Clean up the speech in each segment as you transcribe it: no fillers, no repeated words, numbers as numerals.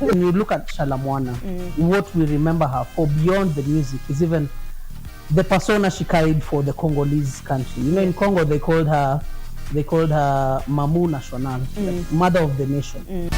When you look at Shalamwana, what we remember her for beyond the music is even the persona she carried for the Congolese country. You know, in Congo they called her Mamu National, mother of the nation.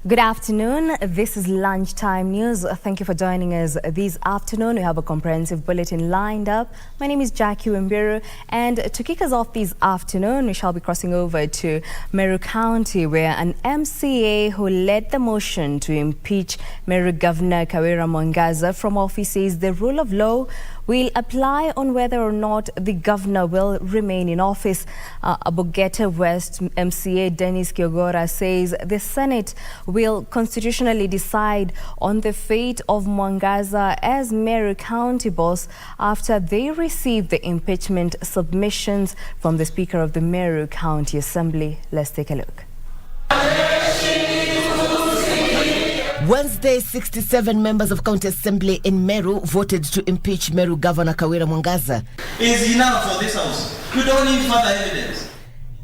Good afternoon. This is Lunchtime News. Thank you for joining us this afternoon. We have a comprehensive bulletin lined up. My name is Jacky, Wambiru, and to kick us off this afternoon, we shall be crossing over to Meru County, where an MCA who led the motion to impeach Meru Governor Kibera Mwangaza from office says the rule of law will apply on whether or not the governor will remain in office. Abogeta West MCA Dennis Kiogora says the Senate will constitutionally decide on the fate of Mwangaza as Meru County boss after they receive the impeachment submissions from the Speaker of the Meru County Assembly. Let's take a look. Wednesday, 67 members of County Assembly in Meru voted to impeach Meru Governor Kibera Mwangaza. Is enough for this House. We don't need further evidence.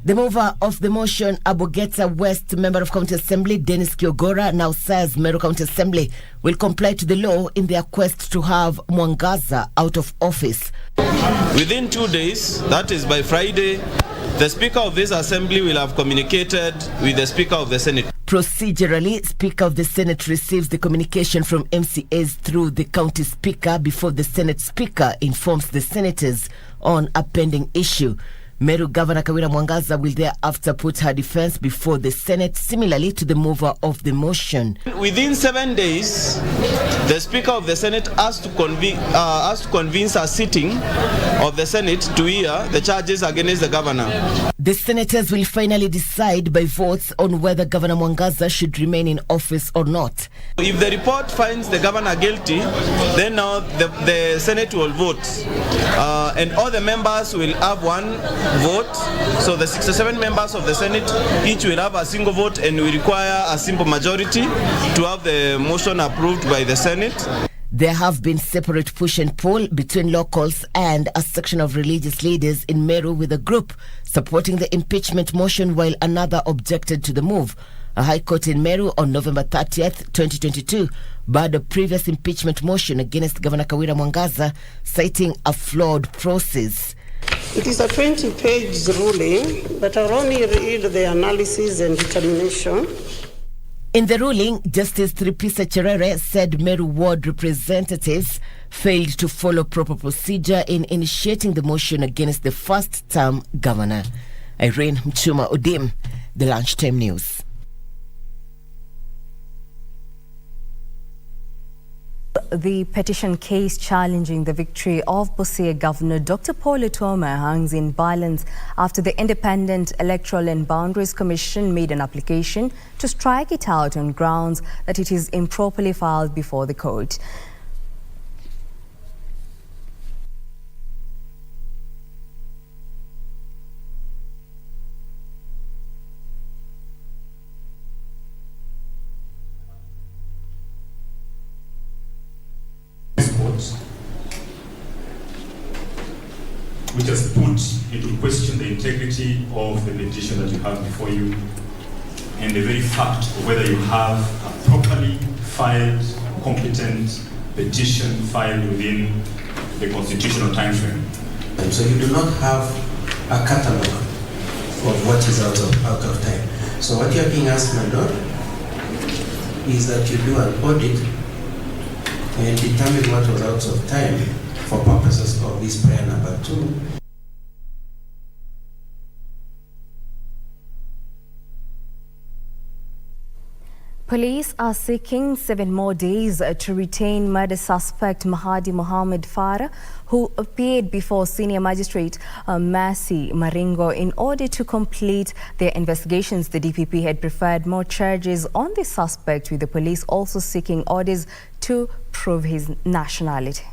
The mover of the motion, Abogeta West Member of County Assembly Dennis Kiogora, now says Meru County Assembly will comply to the law in their quest to have Mwangaza out of office. Within 2 days, that is by Friday, the Speaker of this Assembly will have communicated with the Speaker of the Senate. Procedurally, Speaker of the Senate receives the communication from MCAs through the County Speaker before the Senate Speaker informs the Senators on a pending issue. Meru Governor Kibera Mwangaza will thereafter put her defense before the Senate, similarly to the mover of the motion. Within 7 days, the Speaker of the Senate has to convince a sitting of the Senate to hear the charges against the governor. The Senators will finally decide by votes on whether Governor Mwangaza should remain in office or not. If the report finds the governor guilty, then now the Senate will vote. And all the members will have one vote. So the 67 members of the Senate each will have a single vote, and we require a simple majority to have the motion approved by the Senate. There have been separate push and pull between locals and a section of religious leaders in Meru, with a group supporting the impeachment motion while another objected to the move. A High Court in Meru on November 30th, 2022 barred a previous impeachment motion against Governor Kibera Mwangaza, citing a flawed process. It is a 20-page ruling, but I'll only read the analysis and determination. In the ruling, Justice Tripisa Cherere said Meru ward representatives failed to follow proper procedure in initiating the motion against the first-term governor. Irene Mchuma Odim, the Lunchtime News. The petition case challenging the victory of Busia Governor Dr. Paul Etoma hangs in balance after the Independent Electoral and Boundaries Commission made an application to strike it out on grounds that it is improperly filed before the court. Which has put into question the integrity of the petition that you have before you, and the very fact of whether you have a properly filed, competent petition filed within the constitutional time frame. And so you do not have a catalog of what is out of time. So what you are being asked, my lord, is that you do an audit and determine what was out of time for purposes of this prayer number 2. Police are seeking 7 more days to retain murder suspect Mahadi Mohammed Farah, who appeared before Senior Magistrate Mercy Maringo in order to complete their investigations. The DPP had preferred more charges on the suspect, with the police also seeking orders to prove his nationality.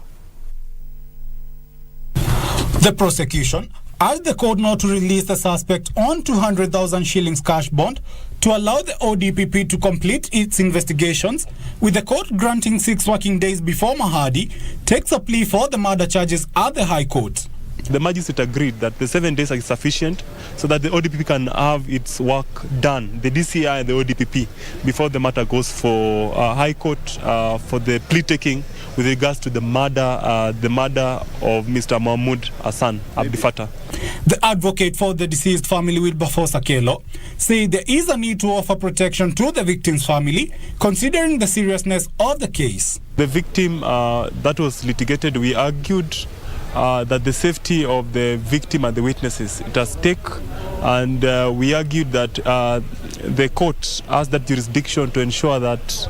The prosecution asked the court not to release the suspect on 200,000 shillings cash bond to allow the ODPP to complete its investigations, with the court granting 6 working days before Mahadi takes a plea for the murder charges at the High Court. The magistrate agreed that the 7 days are sufficient so that the ODPP can have its work done, the DCI and the ODPP, before the matter goes for High Court for the plea taking with regards to the murder of Mr. Mahmoud Hassan Abdi Fatah. The advocate for the deceased family, Wilberforce Akelo, said there is a need to offer protection to the victim's family, considering the seriousness of the case. The victim that was litigated, we argued that the safety of the victim and the witnesses it has stake, and we argued that the court has that jurisdiction to ensure that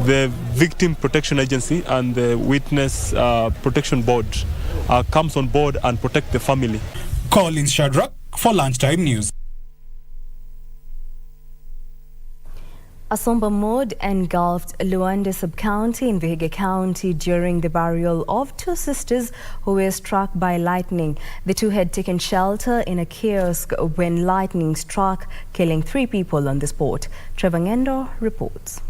the Victim Protection Agency and the Witness Protection Board comes on board and protect the family. Collins Shadrack for Lunchtime News. A somber mood engulfed Luanda sub-county in Vihiga County during the burial of 2 sisters who were struck by lightning. The 2 had taken shelter in a kiosk when lightning struck, killing 3 people on the spot. Trevor Ngendo reports.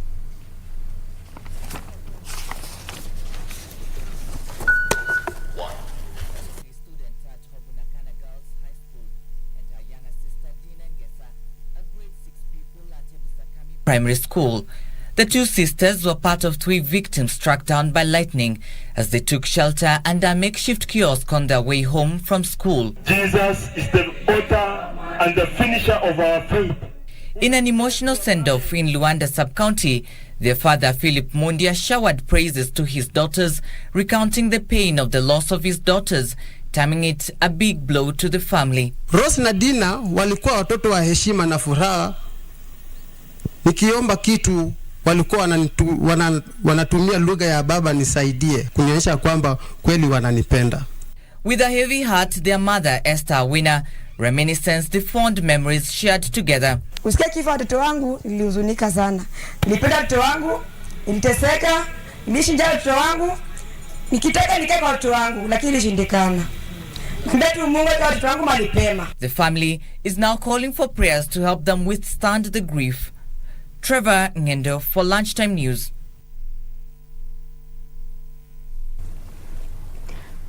Primary school. The 2 sisters were part of 3 victims struck down by lightning as they took shelter under a makeshift kiosk on their way home from school. Jesus is the author and the finisher of our faith. In an emotional send-off in Luanda sub-county, their father Philip Mondia showered praises to his daughters, recounting the pain of the loss of his daughters, terming it a big blow to the family. Rose na Dina walikuwa watoto wa heshima na furaha. Nikiomba kitu walikuwa wanatumia lugha ya baba nisaidie, kunionyesha kwamba kweli wananipenda. With a heavy heart, their mother Esther Winner reminiscens the fond memories shared together. Kusikia kifo watoto wangu nilihuzunika sana. Nilipenda watoto wangu, niliteseka, niliishi njaa watoto wangu, nikitaka nikae kwa watoto wangu lakini ilishindikana. Ndetu Mungu kwa watoto wangu malipema. The family is now calling for prayers to help them withstand the grief. Trevor Ngendo for Lunchtime News.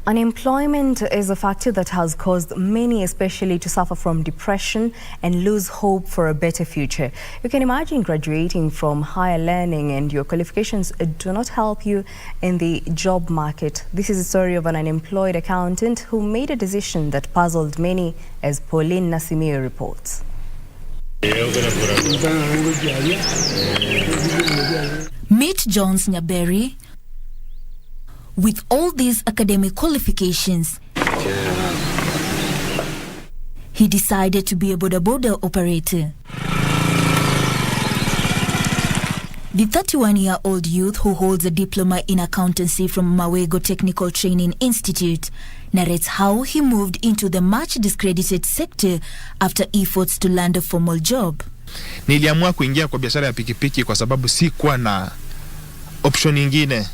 Unemployment is a factor that has caused many especially to suffer from depression and lose hope for a better future. You can imagine graduating from higher learning and your qualifications do not help you in the job market. This is the story of an unemployed accountant who made a decision that puzzled many, as Pauline Nasimir reports. Meet Jones Nyaberi. With all these academic qualifications, he decided to be a boda operator. The 31-year-old youth, who holds a diploma in accountancy from Mawego Technical Training Institute, narrates how he moved into the much discredited sector after efforts to land a formal job. Niliamua kuingia kwa biashara ya pikipiki kwa sababu sikuwa na option nyingine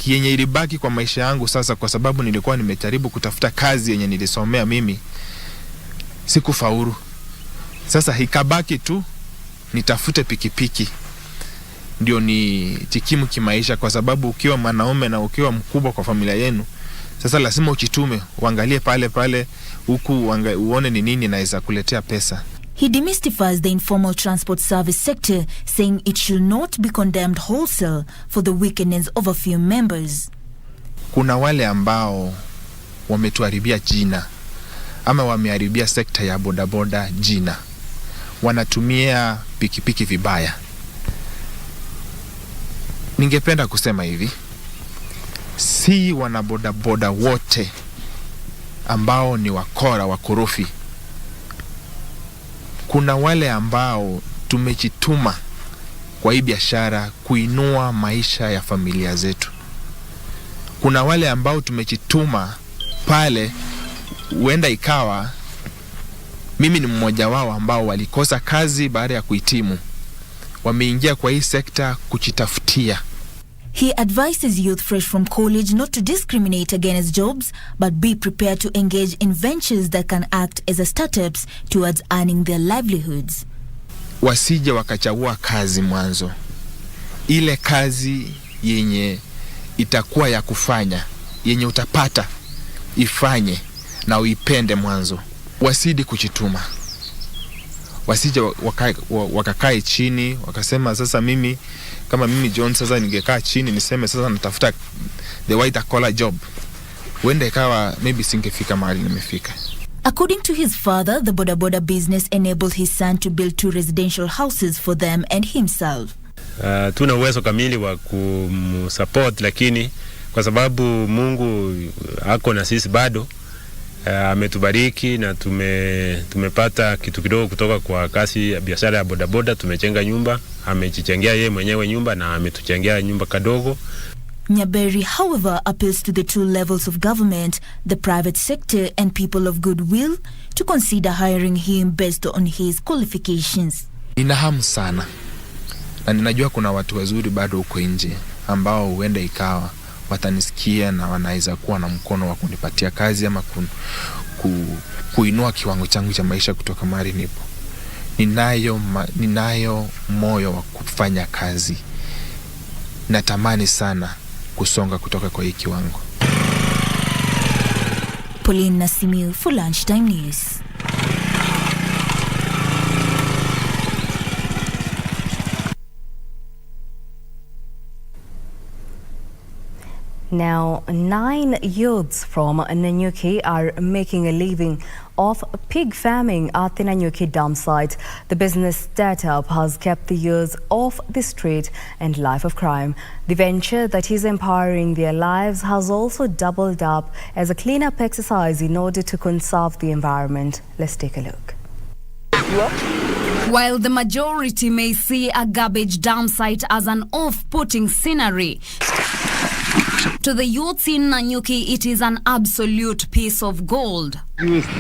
yenye ilibaki kwa maisha yangu sasa, kwa sababu nilikuwa nimejaribu kutafuta kazi yenye nilisomea mimi, sikufaulu. Sasa hikabaki tu nitafute pikipiki ndio ni tikimu kimaisha, kwa sababu ukiwa mwanaume na ukiwa mkubwa kwa familia yenu, sasa lazima uchitume, uangalie pale huku uone ni nini naweza kuletea pesa. He demystifies the informal transport service sector, saying it should not be condemned wholesale for the wickedness of a few members. Kuna wale ambao wametuharibia jina ama wameharibia sekta ya bodaboda jina. Wanatumia pikipiki vibaya. Ningependa kusema hivi, si wanabodaboda wote ambao ni wakora wakorofi. Kuna wale ambao tumejituma kwa hii biashara kuinua maisha ya familia zetu. Kuna wale ambao tumejituma pale, huenda ikawa mimi ni mmoja wao ambao walikosa kazi baada ya kuhitimu. Wameingia kwa hii sekta kujitafutia. He advises youth fresh from college not to discriminate against jobs, but be prepared to engage in ventures that can act as a startups towards earning their livelihoods. Wasije wakachagua kazi mwanzo. Ile kazi yenye itakuwa ya kufanya, yenye utapata, ifanye na uipende mwanzo. Wasidi kujituma. Wasije wakakae chini, wakasema sasa mimi, kama mimi John sasa ningekaa chini niseme sasa natafuta the white collar job. Wende ikawa maybe singefika mahali nimefika. According to his father, the boda boda business enabled his son to build 2 residential houses for them and himself. Tuna uwezo kamili wa kumsupport, lakini kwa sababu Mungu ako na sisi bado, ametubariki na tumepata kitu kidogo kutoka kwa kasi ya biashara ya bodaboda. Tumejenga nyumba, amejijengea yeye mwenyewe nyumba na ametujengea nyumba kadogo. Nyaberi, however, appeals to the 2 levels of government, the private sector and people of goodwill, to consider hiring him based on his qualifications. Nina hamu sana, na ninajua kuna watu wazuri bado huko nje ambao huenda ikawa watanisikia na wanaweza kuwa na mkono wa kunipatia kazi ama kuinua kiwango changu cha maisha kutoka mahali nipo. Ninayo moyo wa kufanya kazi. Natamani sana kusonga kutoka kwa hii kiwango. Pauline Nasimiu for Lunchtime News. Now, 9 youths from Nanyuki are making a living off pig farming at the Nanyuki dam site. The business startup has kept the youths off the street and life of crime. The venture that is empowering their lives has also doubled up as a cleanup exercise in order to conserve the environment. Let's take a look. While the majority may see a garbage dam site as an off-putting scenery, to the youths in Nanyuki, it is an absolute piece of gold. The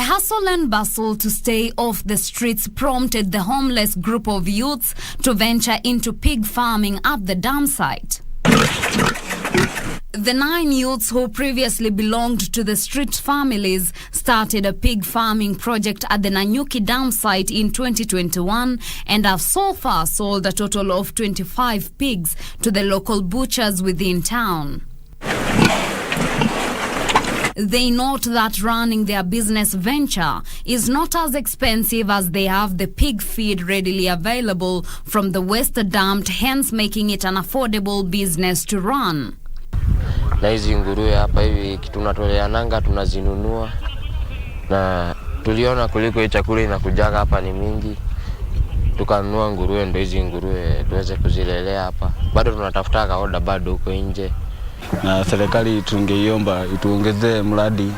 hustle and bustle to stay off the streets prompted the homeless group of youths to venture into pig farming at the dam site. The 9 youths who previously belonged to the street families started a pig farming project at the Nanyuki dam site in 2021 and have so far sold a total of 25 pigs to the local butchers within town. They note that running their business venture is not as expensive as they have the pig feed readily available from the waste dumped, hence making it an affordable business to run. Na hizi nguruwe hapa hivi tunatolea nanga tunazinunua, na tuliona kuliko hii chakula inakujaga hapa ni mingi, tukanunua nguruwe, ndio hizi nguruwe tuweze kuzilelea hapa. Bado tunatafuta kaoda bado huko nje, na serikali tungeiomba ituongezee mradi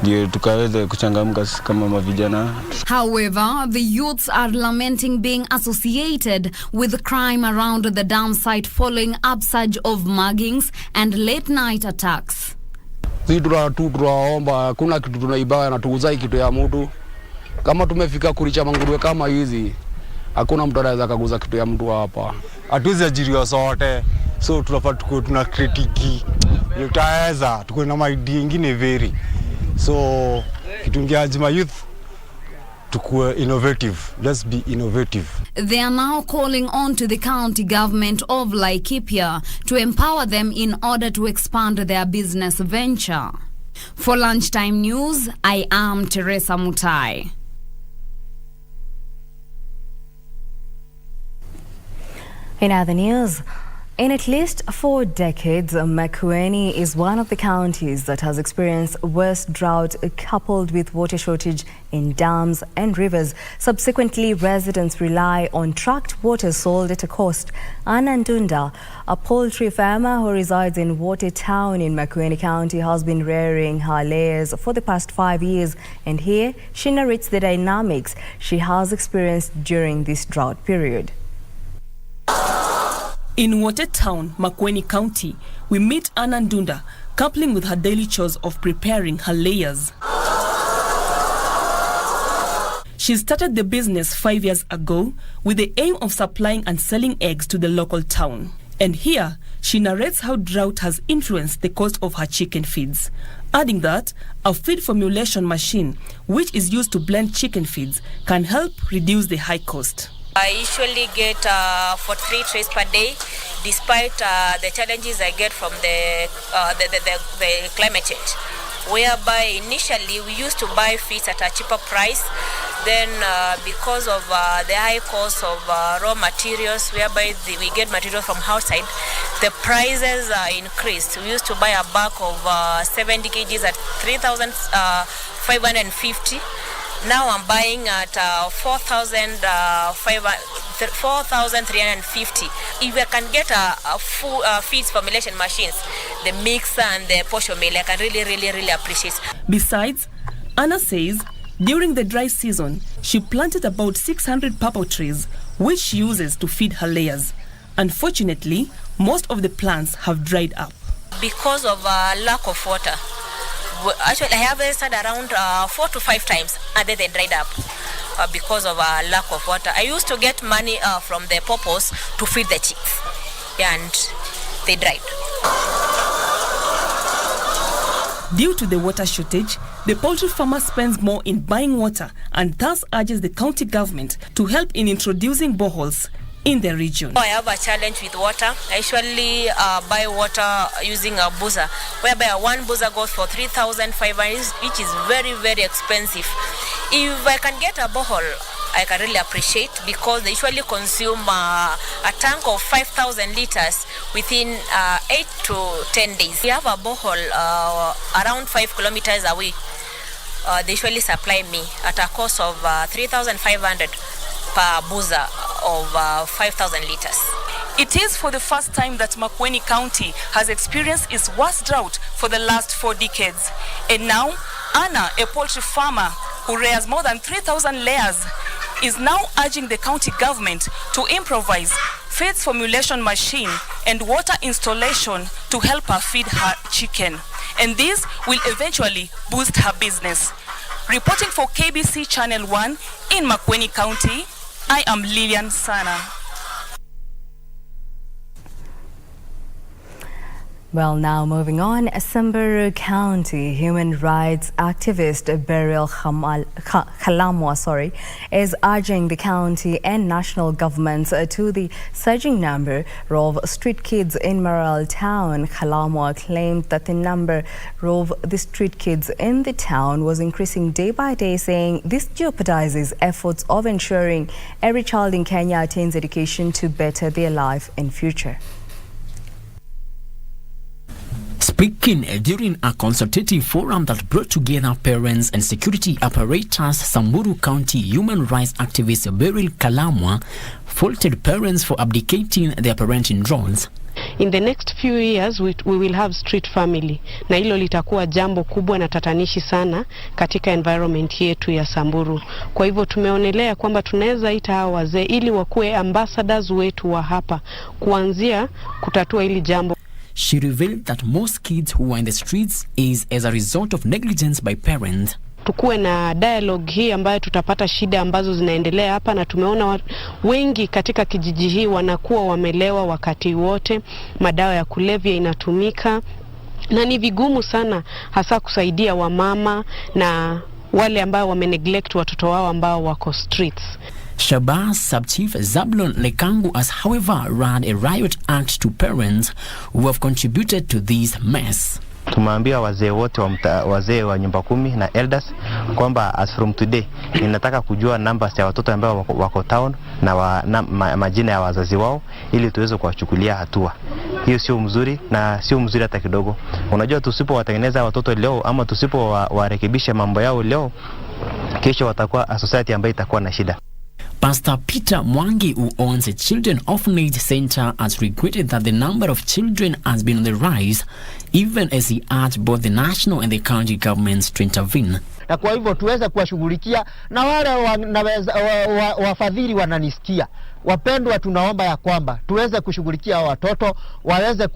ndio tukaweze kuchangamka kama mavijana. However, the youths are lamenting being associated with crime around the dam site following upsurge of muggings and late night attacks. Tunaomba kuna kitu tunaiba na tuuzai kitu ya mtu. Kama tumefika kulicha manguruwe kama hizi, hakuna mtu anaweza kaguza kitu ya mtu hapa. Hatuwezi ajiriwa sote. So tunafaa tuna kritiki. Tutaweza tuko na idea nyingine very. So kitungiajima youth tukue innovative. Let's be innovative. They are now calling on to the county government of Laikipia to empower them in order to expand their business venture. For Lunchtime News, I am Teresa Mutai. In other news, in at least 4 decades, Makueni is one of the counties that has experienced worst drought coupled with water shortage in dams and rivers. Subsequently, residents rely on trucked water sold at a cost. Anna Ndunda, a poultry farmer who resides in Watertown in Makueni County, has been rearing her layers for the past 5 years, and here she narrates the dynamics she has experienced during this drought period. In Watertown, Makueni County, we meet Anna Ndunda coupling with her daily chores of preparing her layers. She started the business 5 years ago with the aim of supplying and selling eggs to the local town. And here, she narrates how drought has influenced the cost of her chicken feeds, adding that a feed formulation machine, which is used to blend chicken feeds, can help reduce the high cost. I usually get 43 trays per day, despite the challenges I get from the climate change. Whereby initially we used to buy feeds at a cheaper price, then because of the high cost of raw materials, whereby we get material from outside, the prices increased. We used to buy a bag of 70 kgs at 3,550. Now I'm buying at 4,350. If I can get a full feeds formulation machines, the mixer and the portion meal, I can really appreciate. Besides, Anna says during the dry season, she planted about 600 purple trees, which she uses to feed her layers. Unfortunately, most of the plants have dried up. Because of lack of water. Actually, I have harvested around 4 to 5 times and then they dried up because of lack of water. I used to get money from the purpose to feed the chicks, and they dried. Due to the water shortage, the poultry farmer spends more in buying water and thus urges the county government to help in introducing boreholes in the region. I have a challenge with water. I usually buy water using a boozer, whereby one boozer goes for 3,500, which is very expensive. If I can get a borehole, I can really appreciate, because they usually consume a tank of 5,000 liters within 8 to 10 days. We have a borehole around 5 kilometers away. They usually supply me at a cost of 3,500 per boozer of 5,000 liters. It is for the first time that Makueni County has experienced its worst drought for the last 4 decades. And now, Anna, a poultry farmer who rears more than 3,000 layers, is now urging the county government to improvise feeds formulation machine and water installation to help her feed her chicken. And this will eventually boost her business. Reporting for KBC Channel 1 in Makueni County, I am Lilian Sana. Well, now moving on, Meru County human rights activist Beryl Khalamwa is urging the county and national governments to the surging number of street kids in Maralal town. Khalamwa claimed that the number of the street kids in the town was increasing day by day, saying this jeopardizes efforts of ensuring every child in Kenya attains education to better their life and future. Speaking during a consultative forum that brought together parents and security apparatus, Samburu County human rights activist Beryl Khalamwa faulted parents for abdicating their parenting roles. In the next few years we will have street family, na hilo litakuwa jambo kubwa na tatanishi sana katika environment yetu ya Samburu. Kwa hivyo tumeonelea kwamba tunaweza ita hawa wazee ili wakuwe ambassadors wetu wa hapa kuanzia kutatua hili jambo. She revealed that most kids who are in the streets is as a result of negligence by parents. Tukuwe na dialogue hii ambayo tutapata shida ambazo zinaendelea hapa, na tumeona wengi katika kijiji hii wanakuwa wamelewa wakati wote, madawa ya kulevya inatumika, na ni vigumu sana hasa kusaidia wamama na wale ambao wameneglect watoto wao ambao wako streets. Shabazz Sub-Chief Zablon Lekangu has however run a riot act to parents who have contributed to this mess. Tumeambia wazee wote wazee wa nyumba 10 na elders kwamba as from today ninataka kujua numbers ya watoto ambao wako town na majina ya wazazi wao ili tuweze kuwachukulia hatua. Hiyo sio mzuri na sio mzuri hata kidogo. Unajua tusipowatengeneza watoto leo ama tusipowarekebisha mambo yao leo, kesho watakuwa a society ambayo itakuwa na shida. Pastor Peter Mwangi, who owns a children orphanage center, has regretted that the number of children has been on the rise, even as he urged both the national and the county governments to intervene. Na kwa hivyo tuweze kuwashughulikia, na wale wafadhili wananisikia. Wapendwa, tunaomba ya kwamba tuweze kushughulikia watoto waweze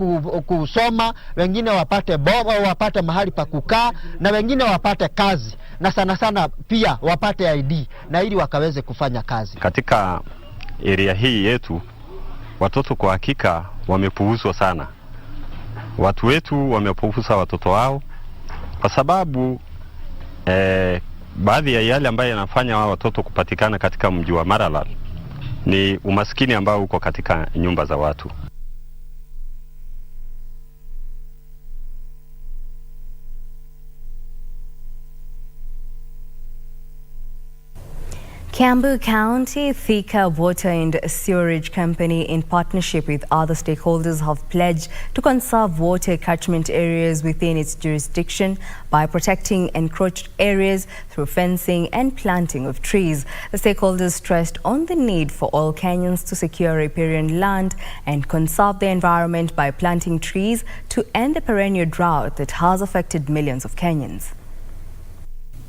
kusoma, wengine wapate wapate mahali pa kukaa, na wengine wapate kazi, na sana sana pia wapate ID na ili wakaweze kufanya kazi. Katika area hii yetu watoto kwa hakika wamepuuzwa sana. Watu wetu wamepuuza watoto wao kwa sababu baadhi ya yale ambayo yanafanya wao watoto kupatikana katika mji wa Maralal ni umaskini ambao uko katika nyumba za watu. Kiambu County Thika Water and Sewerage Company, in partnership with other stakeholders, have pledged to conserve water catchment areas within its jurisdiction by protecting encroached areas through fencing and planting of trees. The stakeholders stressed on the need for all Kenyans to secure riparian land and conserve the environment by planting trees to end the perennial drought that has affected millions of Kenyans.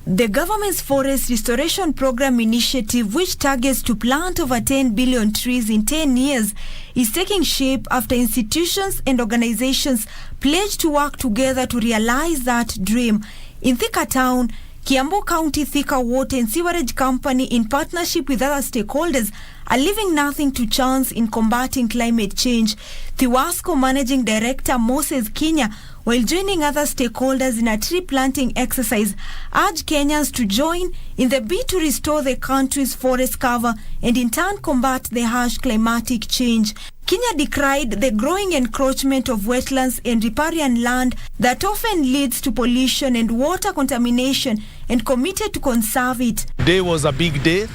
The government's Forest Restoration Program initiative, which targets to plant over 10 billion trees in 10 years, is taking shape after institutions and organizations pledged to work together to realize that dream. In Thika Town, Kiambu County Thika Water and Sewerage Company, in partnership with other stakeholders, are leaving nothing to chance in combating climate change. Thiwasco Managing Director Moses Kinya, while joining other stakeholders in a tree planting exercise, urged Kenyans to join in the bid to restore the country's forest cover and in turn combat the harsh climatic change. Kenya decried the growing encroachment of wetlands and riparian land that often leads to pollution and water contamination and committed to conserve it. Today was a big day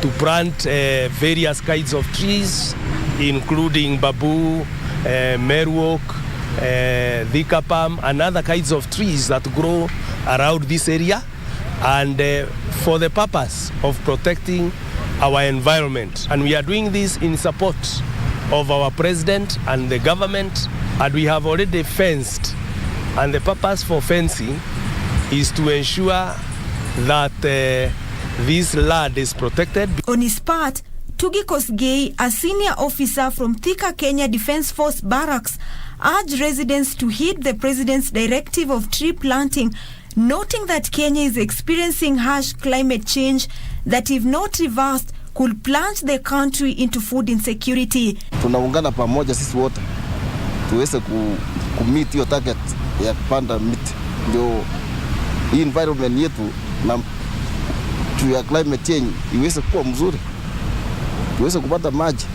to plant various kinds of trees, including bamboo, Meru oak, Thika palm, and other kinds of trees that grow around this area, and for the purpose of protecting our environment. And we are doing this in support of our president and the government, and we have already fenced, and the purpose for fencing is to ensure that this land is protected. On his part, Tugi Kosgei, a senior officer from Thika Kenya Defence Force Barracks, urged residents to heed the president's directive of tree planting, noting that Kenya is experiencing harsh climate change that, if not reversed, could plunge the country into food insecurity. Tunaungana pamoja sisi wote tuweze kumit hiyo target ya kupanda miti, ndio hii environment yetu na ya climate change iweze kuwa mzuri, tuweze kupata maji.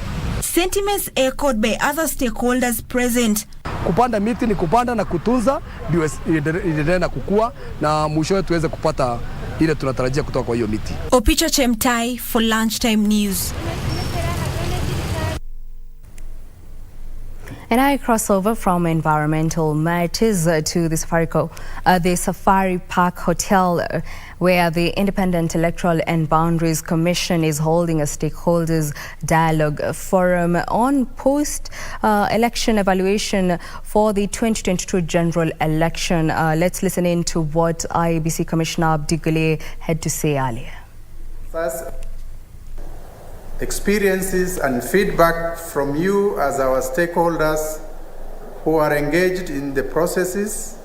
Sentiments echoed by other stakeholders present. Kupanda miti ni kupanda na kutunza ndio iendelee na kukua na mwishowe tuweze kupata ile tunatarajia kutoka kwa hiyo miti. Opicho Chemtai for Lunchtime News. And I cross over from environmental matters to the Safari Park Hotel, where the Independent Electoral and Boundaries Commission is holding a stakeholders dialogue forum on post-election evaluation for the 2022 general election. Let's listen in to what IEBC Commissioner Abdigule had to say earlier. First, experiences and feedback from you as our stakeholders who are engaged in the processes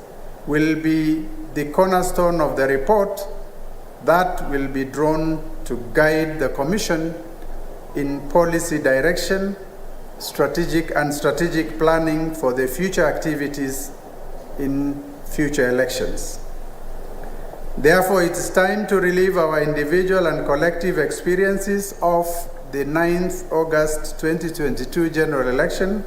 will be the cornerstone of the report that will be drawn to guide the Commission in policy direction, strategic planning for the future activities in future elections. Therefore, it is time to relive our individual and collective experiences of the 9th August 2022 general election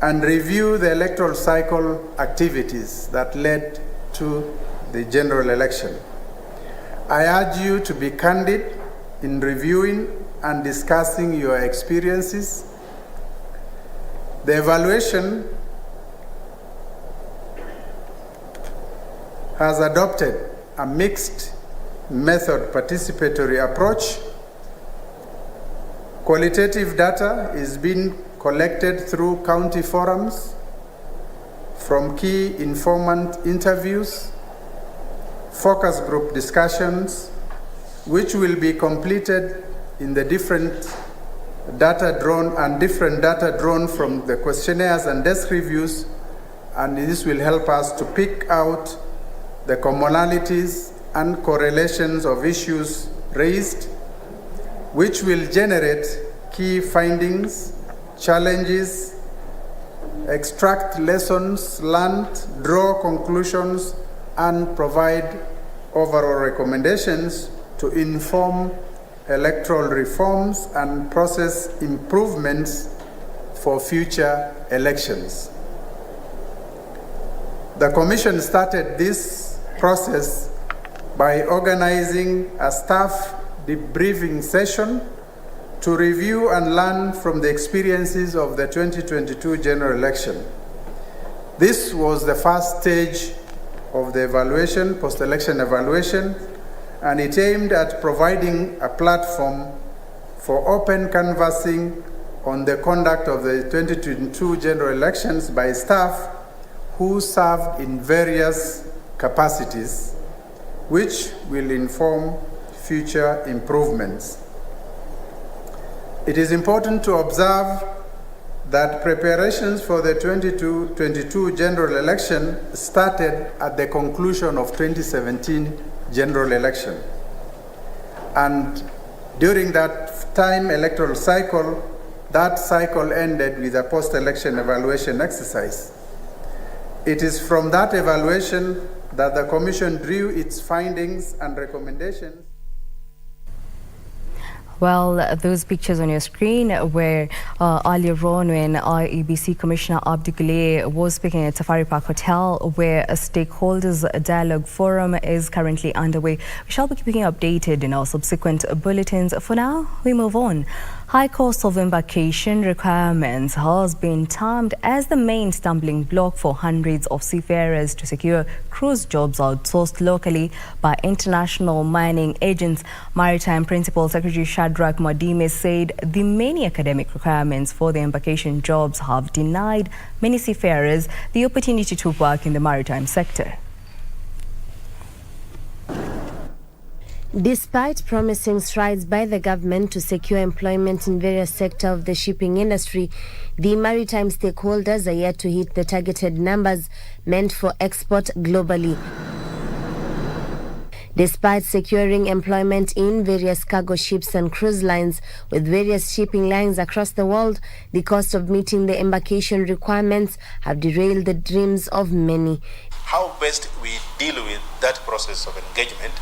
and review the electoral cycle activities that led to the general election. I urge you to be candid in reviewing and discussing your experiences. The evaluation has adopted a mixed method participatory approach. Qualitative data is being collected through county forums, from key informant interviews, focus group discussions, which will be completed in the different data drawn from the questionnaires and desk reviews, and this will help us to pick out the commonalities and correlations of issues raised, which will generate key findings, challenges, extract lessons learned, draw conclusions, and provide overall recommendations to inform electoral reforms and process improvements for future elections. The Commission started this process by organizing a staff debriefing session to review and learn from the experiences of the 2022 general election. This was the first stage of the evaluation, post-election evaluation, and it aimed at providing a platform for open canvassing on the conduct of the 2022 general elections by staff who served in various capacities, which will inform future improvements. It is important to observe that preparations for the 2022 general election started at the conclusion of 2017 general election. And during that time electoral cycle, that cycle ended with a post-election evaluation exercise. It is from that evaluation that the Commission drew its findings and recommendations. Well, those pictures on your screen were earlier on when IEBC Commissioner Abdi Gule was speaking at Safari Park Hotel, where a stakeholders dialogue forum is currently underway. We shall be keeping you updated in our subsequent bulletins. For now, we move on. High cost of embarkation requirements has been termed as the main stumbling block for hundreds of seafarers to secure cruise jobs outsourced locally by international mining agents. Maritime Principal Secretary Shadrach Mwadime said the many academic requirements for the embarkation jobs have denied many seafarers the opportunity to work in the maritime sector. Despite promising strides by the government to secure employment in various sectors of the shipping industry, the maritime stakeholders are yet to hit the targeted numbers meant for export globally. Despite securing employment in various cargo ships and cruise lines with various shipping lines across the world, the cost of meeting the embarkation requirements have derailed the dreams of many. How best we deal with that process of engagement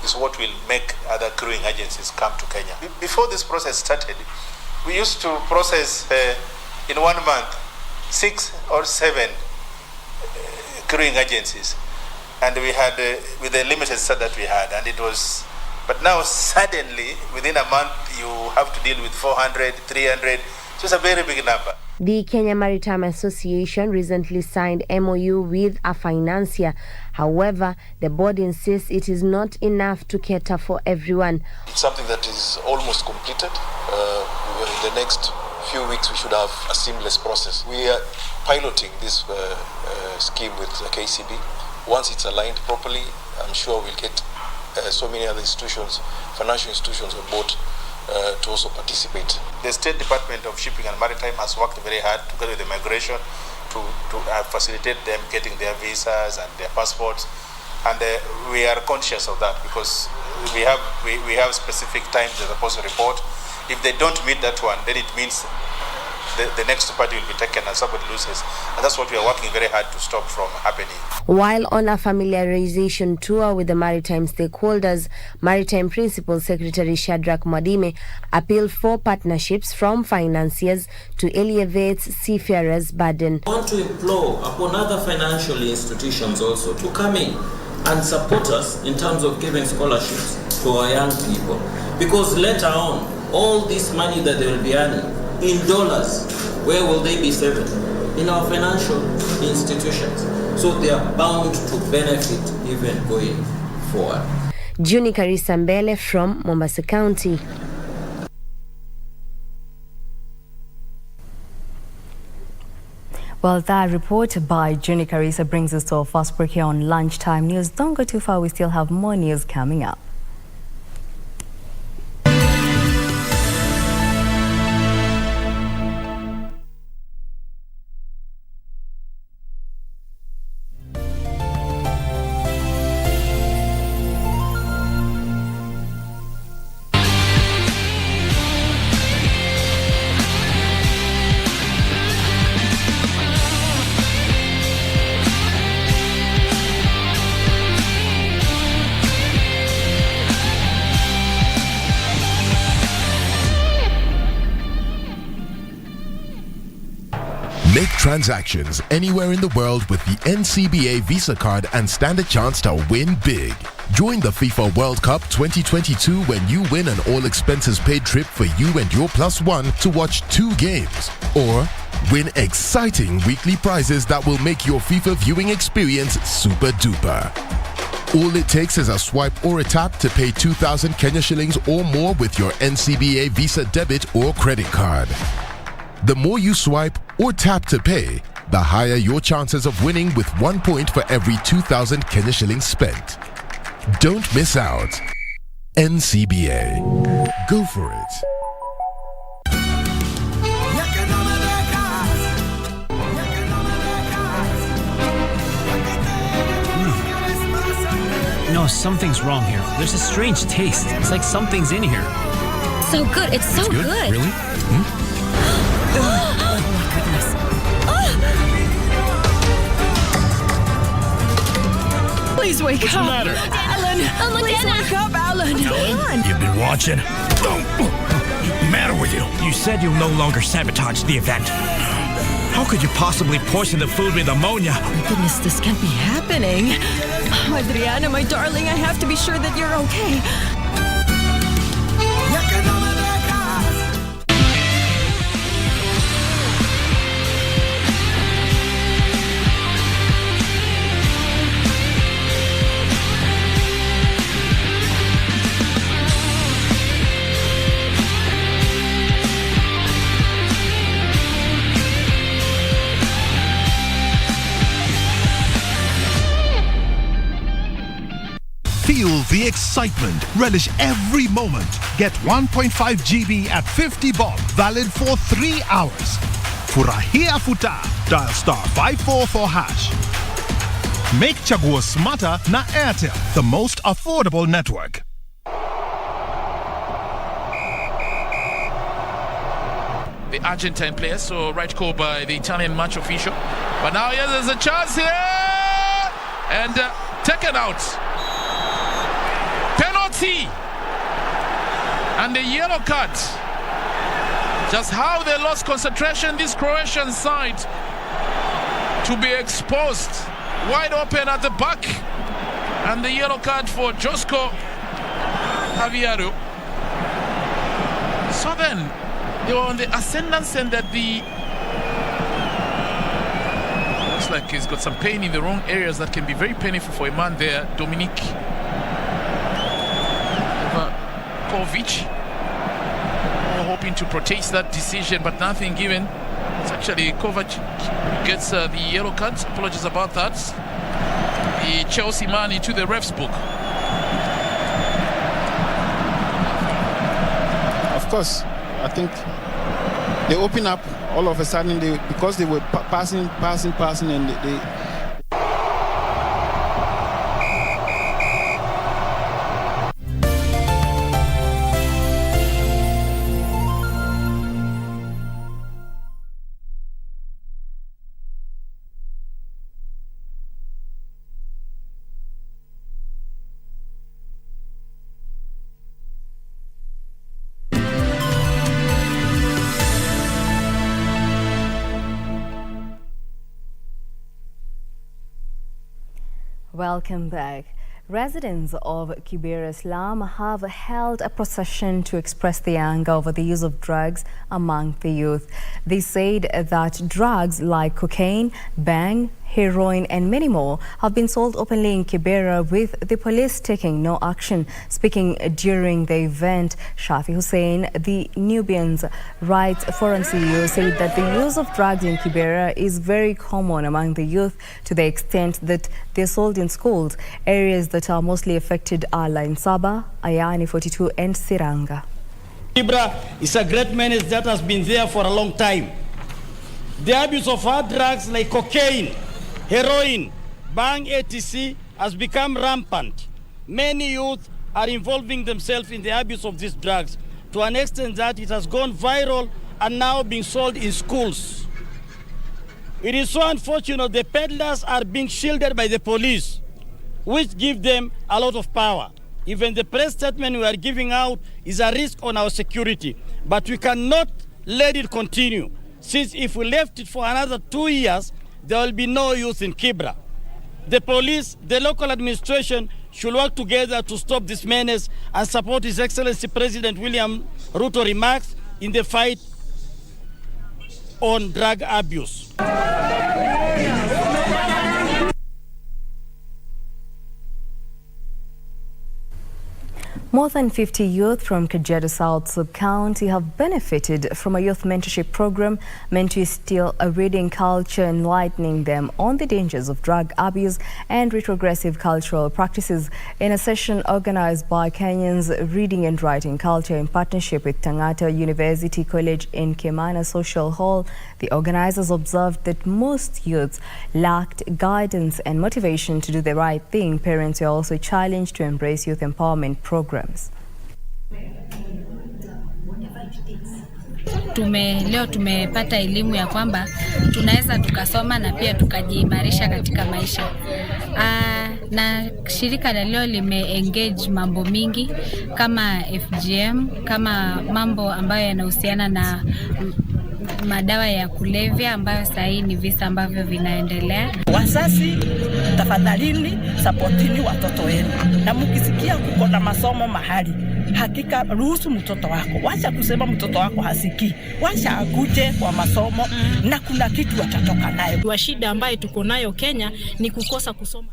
is what will make other crewing agencies come to Kenya. Before this process started, we used to process in 1 month 6 or 7 crewing agencies, and we had with the limited set that we had, and it was. But now suddenly, within a month, you have to deal with 400, 300. So it's a very big number. The Kenya Maritime Association recently signed MOU with a financier. However, the board insists it is not enough to cater for everyone. It's something that is almost completed. In the next few weeks, we should have a seamless process. We are piloting this scheme with KCB. Once it's aligned properly, I'm sure we'll get so many other institutions, financial institutions on board to also participate. The State Department of Shipping and Maritime has worked very hard together with immigration to facilitate them getting their visas and their passports, and we are conscious of that because we have specific times they're supposed to report. If they don't meet that one, then it means the next party will be taken and somebody loses. And that's what we are working very hard to stop from happening. While on a familiarization tour with the maritime stakeholders, Maritime Principal Secretary Shadrack Mwadime appealed for partnerships from financiers to alleviate seafarers' burden. I want to implore upon other financial institutions also to come in and support us in terms of giving scholarships to our young people. Because later on, all this money that they will be earning in dollars, where will they be saving? In our financial institutions. So they are bound to benefit even going forward. Juni Karisa Mbele from Mombasa County. Well, that report by Juni Karisa brings us to our first break here on Lunchtime News. Don't go too far, we still have more news coming up. Make transactions anywhere in the world with the NCBA Visa card and stand a chance to win big. Join the FIFA World Cup 2022 when you win an all-expenses-paid trip for you and your +1 to watch 2 games. Or win exciting weekly prizes that will make your FIFA viewing experience super duper. All it takes is a swipe or a tap to pay 2,000 Kenya shillings or more with your NCBA Visa debit or credit card. The more you swipe or tap to pay, the higher your chances of winning with 1 point for every 2,000 Kenya shillings spent. Don't miss out. NCBA. Go for it. No, something's wrong here. There's a strange taste. It's like something's in here. So good. It's so good. Really? Oh my goodness. Please wake What's up. the matter? Alan. Please wake up, Alan. Alan, you've been watching. What's the matter with you? You said you'll no longer sabotage the event. How could you possibly poison the food with ammonia? Oh my goodness, this can't be happening. Adriana, my darling, I have to be sure that you're okay. Feel the excitement. Relish every moment. Get 1.5 GB at 50 bob. Valid for 3 hours. Furahia futa. Dial *544#. Make Chaguo smarter na Airtel, the most affordable network. The Argentine player, so right call by the Italian match official. But now yes, there's a chance here. And taken out. Penalty. And the yellow card. Just how they lost concentration, this Croatian side, to be exposed. Wide open at the back. And the yellow card for Josko Javiero. So then, they were on the ascendance, and that the... Looks like he's got some pain in the wrong areas that can be very painful for a man there, Dominic Kovic. Hoping to protest that decision, but nothing given. It's actually Kovac gets the yellow card. Apologies about that. The Chelsea man into the ref's book. Of course, I think they open up all of a sudden, because they were passing, and they Welcome back. Residents of Kibera slum have held a procession to express their anger over the use of drugs among the youth. They said that drugs like cocaine, bang, heroin and many more have been sold openly in Kibera, with the police taking no action. Speaking during the event, Shafi Hussein, the Nubians Rights Forum CEO, said that the use of drugs in Kibera is very common among the youth, to the extent that they're sold in schools. Areas that are mostly affected are Line Saba, Ayani 42 and Siranga. Kibera is a great menace that has been there for a long time. The abuse of hard drugs like cocaine, heroin, bang, etc. has become rampant. Many youth are involving themselves in the abuse of these drugs to an extent that it has gone viral and now being sold in schools. It is so unfortunate the peddlers are being shielded by the police, which give them a lot of power. Even the press statement we are giving out is a risk on our security, but we cannot let it continue, since if we left it for another 2 years, there will be no youth in Kibera. The police, the local administration should work together to stop this menace and support His Excellency President William Ruto remarks in the fight on drug abuse. More than 50 youth from Kajiado South Sub-County have benefited from a youth mentorship program meant to instill a reading culture, enlightening them on the dangers of drug abuse and retrogressive cultural practices. In a session organized by Kenyans Reading and Writing Culture in partnership with Tangata University College in Kemana Social Hall, the organizers observed that most youths lacked guidance and motivation to do the right thing. Parents were also challenged to embrace youth empowerment programs. Leo tumepata elimu ya kwamba tunaweza tukasoma na pia tukajiimarisha katika maisha. Na shirika la leo limeengage mambo mingi kama FGM, kama mambo ambayo yanahusiana na madawa ya kulevya ambayo sasa ni visa ambavyo vinaendelea. Wazazi, tafadhalini supportini watoto wenu. Na mkisikia kuko na masomo mahali, hakika ruhusu mtoto wako. Wacha kusema mtoto wako hasikii. Wacha akuje kwa masomo na kuna kitu atatoka nayo. Wa shida ambayo tuko nayo Kenya ni kukosa kusoma.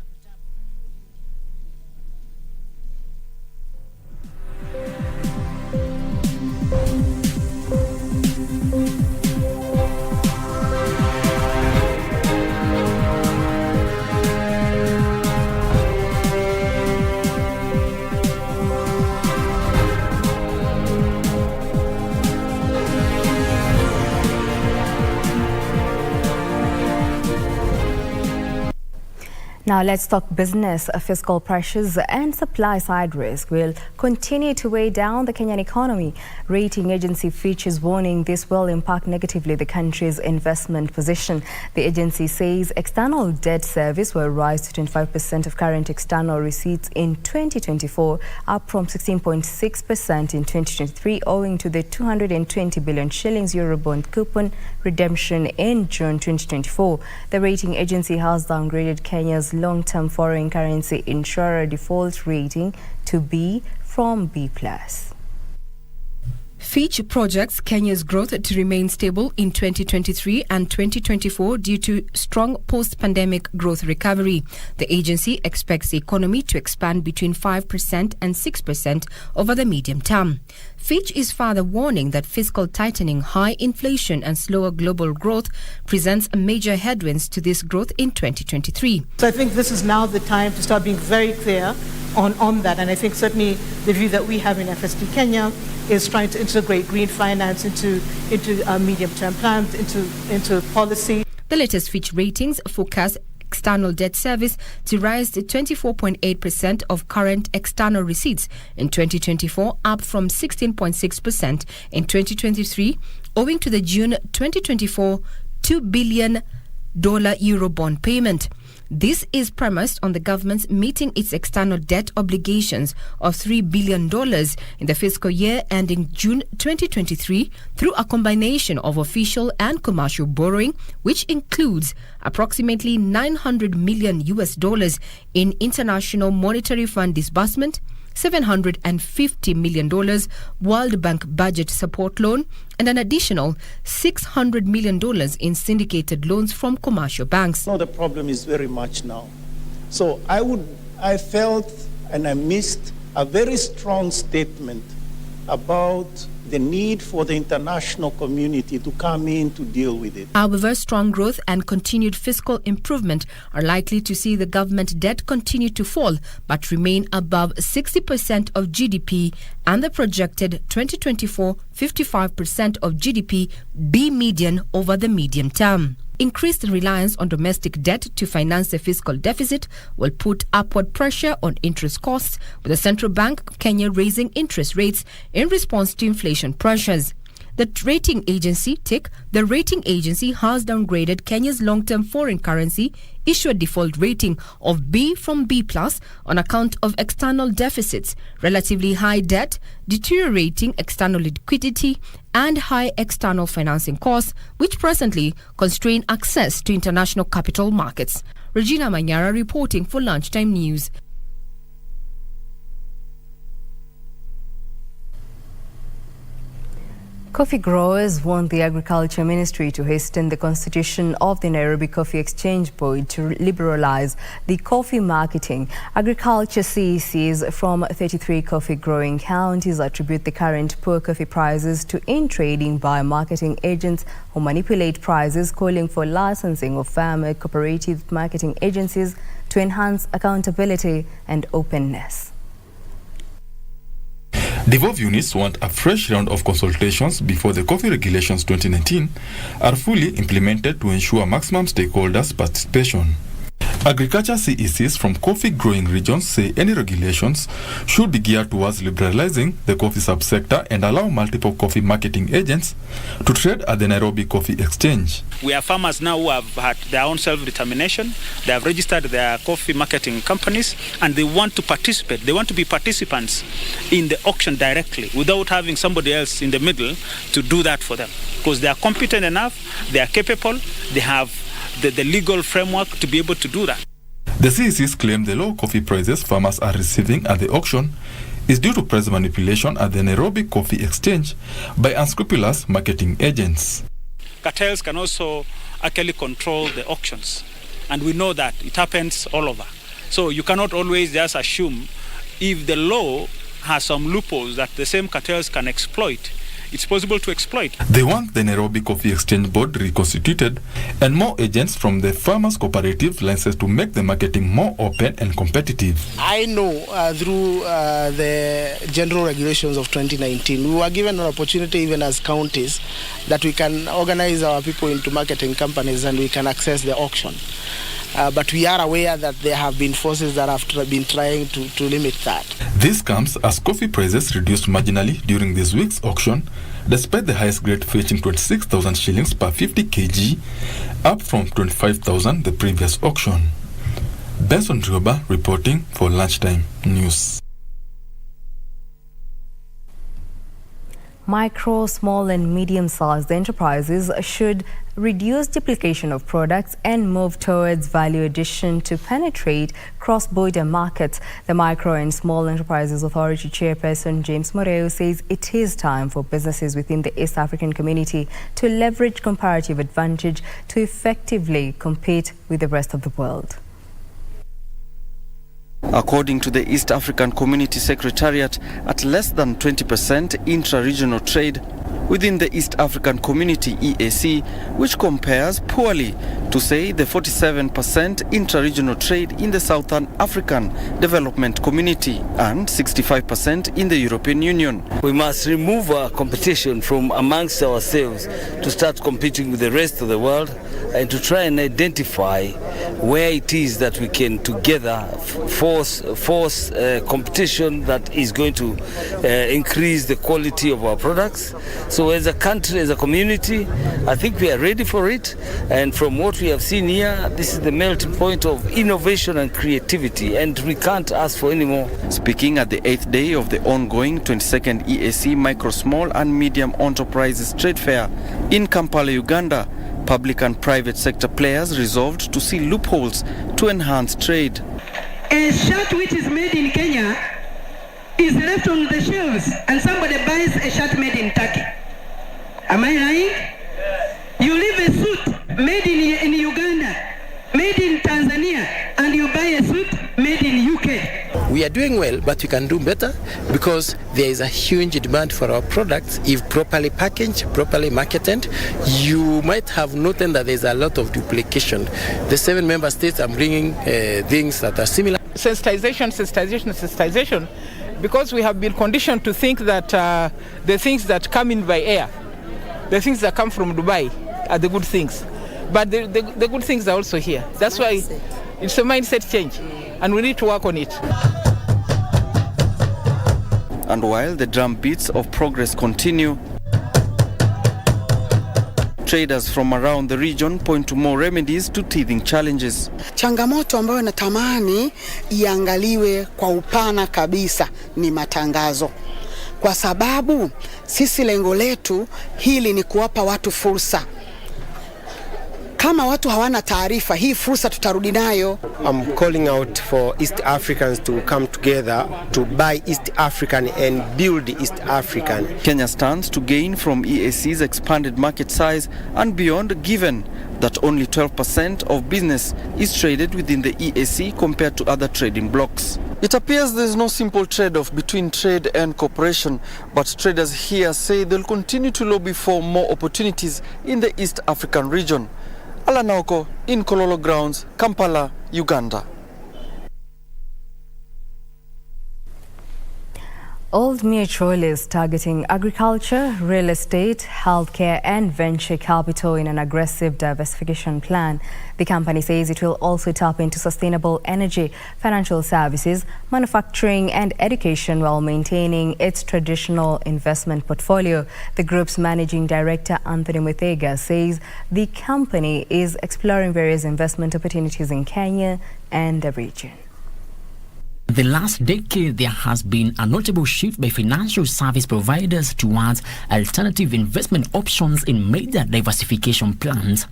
Now let's talk business. Fiscal pressures and supply side risk will continue to weigh down the Kenyan economy. Rating agency Fitch is warning this will impact negatively the country's investment position. The agency says external debt service will rise to 25% of current external receipts in 2024, up from 16.6% in 2023, owing to the 220 billion shillings Eurobond coupon redemption in June 2024. The rating agency has downgraded Kenya's long-term foreign currency insurer default rating to B from B+. Fitch projects Kenya's growth to remain stable in 2023 and 2024 due to strong post-pandemic growth recovery. The agency expects the economy to expand between 5% and 6% over the medium term. Fitch is further warning that fiscal tightening, high inflation and slower global growth presents major headwinds to this growth in 2023. So I think this is now the time to start being very clear on that, and I think certainly the view that we have in FSD Kenya is trying to integrate green finance into medium-term plans, into policy. The latest Fitch ratings forecast external debt service to rise to 24.8% of current external receipts in 2024, up from 16.6% in 2023, owing to the June 2024 $2 billion Eurobond payment. This is premised on the government's meeting its external debt obligations of $3 billion in the fiscal year ending June 2023 through a combination of official and commercial borrowing, which includes approximately $900 million in International Monetary Fund disbursement, $750 million World Bank budget support loan, and an additional $600 million in syndicated loans from commercial banks. No, the problem is very much now. So I felt and I missed a very strong statement about the need for the international community to come in to deal with it. However, strong growth and continued fiscal improvement are likely to see the government debt continue to fall, but remain above 60% of GDP, and the projected 2024 55% of GDP be median over the medium term. Increased reliance on domestic debt to finance the fiscal deficit will put upward pressure on interest costs, with the Central Bank of Kenya raising interest rates in response to inflation pressures. The rating agency has downgraded Kenya's long-term foreign currency issuer default rating of B from B+ on account of external deficits, relatively high debt, deteriorating external liquidity, and high external financing costs, which presently constrain access to international capital markets. Regina Manyara reporting for Lunchtime News. Coffee growers want the Agriculture Ministry to hasten the constitution of the Nairobi Coffee Exchange Board to liberalize the coffee marketing. Agriculture CECs from 33 coffee-growing counties attribute the current poor coffee prices to in-trading by marketing agents who manipulate prices, calling for licensing of farmer cooperative marketing agencies to enhance accountability and openness. Devolve units want a fresh round of consultations before the Coffee Regulations 2019 are fully implemented to ensure maximum stakeholders' participation. Agriculture CECs from coffee-growing regions say any regulations should be geared towards liberalizing the coffee subsector and allow multiple coffee marketing agents to trade at the Nairobi Coffee Exchange. We have farmers now who have had their own self-determination. They have registered their coffee marketing companies and they want to participate. They want to be participants in the auction directly without having somebody else in the middle to do that for them. Because they are competent enough, they are capable, they have the legal framework to be able to do that. The CECs claim the low coffee prices farmers are receiving at the auction is due to price manipulation at the Nairobi Coffee Exchange by unscrupulous marketing agents. Cartels can also actually control the auctions, and we know that it happens all over. So you cannot always just assume if the law has some loopholes that the same cartels can exploit. It's possible to exploit. They want the Nairobi Coffee Exchange Board reconstituted and more agents from the farmers' cooperative licensed to make the marketing more open and competitive. I know through the general regulations of 2019, we were given an opportunity even as counties that we can organize our people into marketing companies and we can access the auction. But we are aware that there have been forces that have been trying to limit that. This comes as coffee prices reduced marginally during this week's auction, despite the highest grade fetching 26,000 shillings per 50 kg, up from 25,000 the previous auction. Benson Drioba reporting for Lunchtime News. Micro, small and medium-sized enterprises should reduce duplication of products and move towards value addition to penetrate cross-border markets. The Micro and Small Enterprises Authority Chairperson James Meru says it is time for businesses within the East African community to leverage comparative advantage to effectively compete with the rest of the world. According to the East African Community Secretariat, at less than 20% intra-regional trade within the East African Community EAC, which compares poorly to, say, the 47% intra-regional trade in the Southern African Development Community and 65% in the European Union. We must remove our competition from amongst ourselves to start competing with the rest of the world and to try and identify where it is that we can together force competition that is going to increase the quality of our products. So as a country, as a community, I think we are ready for it. And from what we have seen here, this is the melting point of innovation and creativity, and we can't ask for any more. Speaking at the 8th day of the ongoing 22nd EAC Micro, Small and Medium Enterprises Trade Fair in Kampala, Uganda, public and private sector players resolved to see loopholes to enhance trade. A shirt which is made in Kenya is left on the shelves and somebody buys a shirt made in Turkey. Am I lying? You leave a suit made in Uganda, made in Tanzania, and you buy a suit made in UK. We are doing well, but we can do better because there is a huge demand for our products. If properly packaged, properly marketed, you might have noted that there's a lot of duplication. The 7 member states are bringing things that are similar. Sensitization, because we have been conditioned to think that the things that come in by air, the things that come from Dubai are the good things. But the good things are also here. That's why it's a mindset change, and we need to work on it. And while the drumbeats of progress continue, traders from around the region point to more remedies to teething challenges. Changamoto ambayo natamani iangaliwe kwa upana kabisa ni matangazo. Kwa sababu sisi lengo letu hili ni kuwapa watu fursa. Kama watu hawana taarifa, hii fursa tutarudi nayo. I'm calling out for East Africans to come together to buy East African and build East African. Kenya stands to gain from EAC's expanded market size and beyond, given that only 12% of business is traded within the EAC compared to other trading blocks. It appears there is no simple trade-off between trade and cooperation, but traders here say they'll continue to lobby for more opportunities in the East African region. Alanauko in Kololo Grounds, Kampala, Uganda. Old Mutual is targeting agriculture, real estate, healthcare and venture capital in an aggressive diversification plan. The company says it will also tap into sustainable energy, financial services, manufacturing and education while maintaining its traditional investment portfolio. The group's managing director, Anthony Muthega, says the company is exploring various investment opportunities in Kenya and the region. The last decade, there has been a notable shift by financial service providers towards alternative investment options in major diversification plans.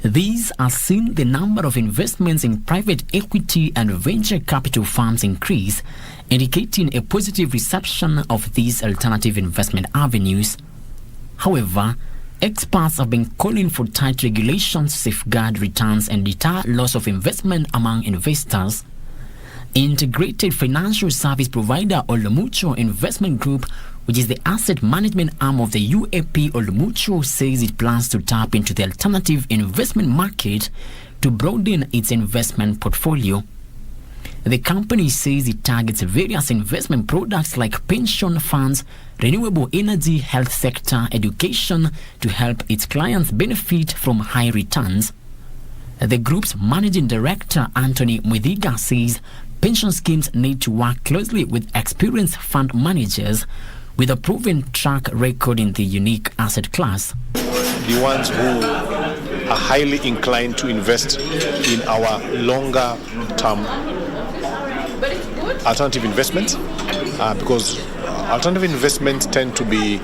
These are seeing the number of investments in private equity and venture capital firms increase, indicating a positive reception of these alternative investment avenues. However, experts have been calling for tight regulations to safeguard returns and deter loss of investment among investors. Integrated financial service provider Olumucho Investment Group, which is the asset management arm of the UAP Olumucho, says it plans to tap into the alternative investment market to broaden its investment portfolio. The company says it targets various investment products like pension funds, renewable energy, health sector, education to help its clients benefit from high returns. The group's managing director, Anthony Muthega, says pension schemes need to work closely with experienced fund managers with a proven track record in the unique asset class. The ones who are highly inclined to invest in our longer term alternative investments, because alternative investments tend to be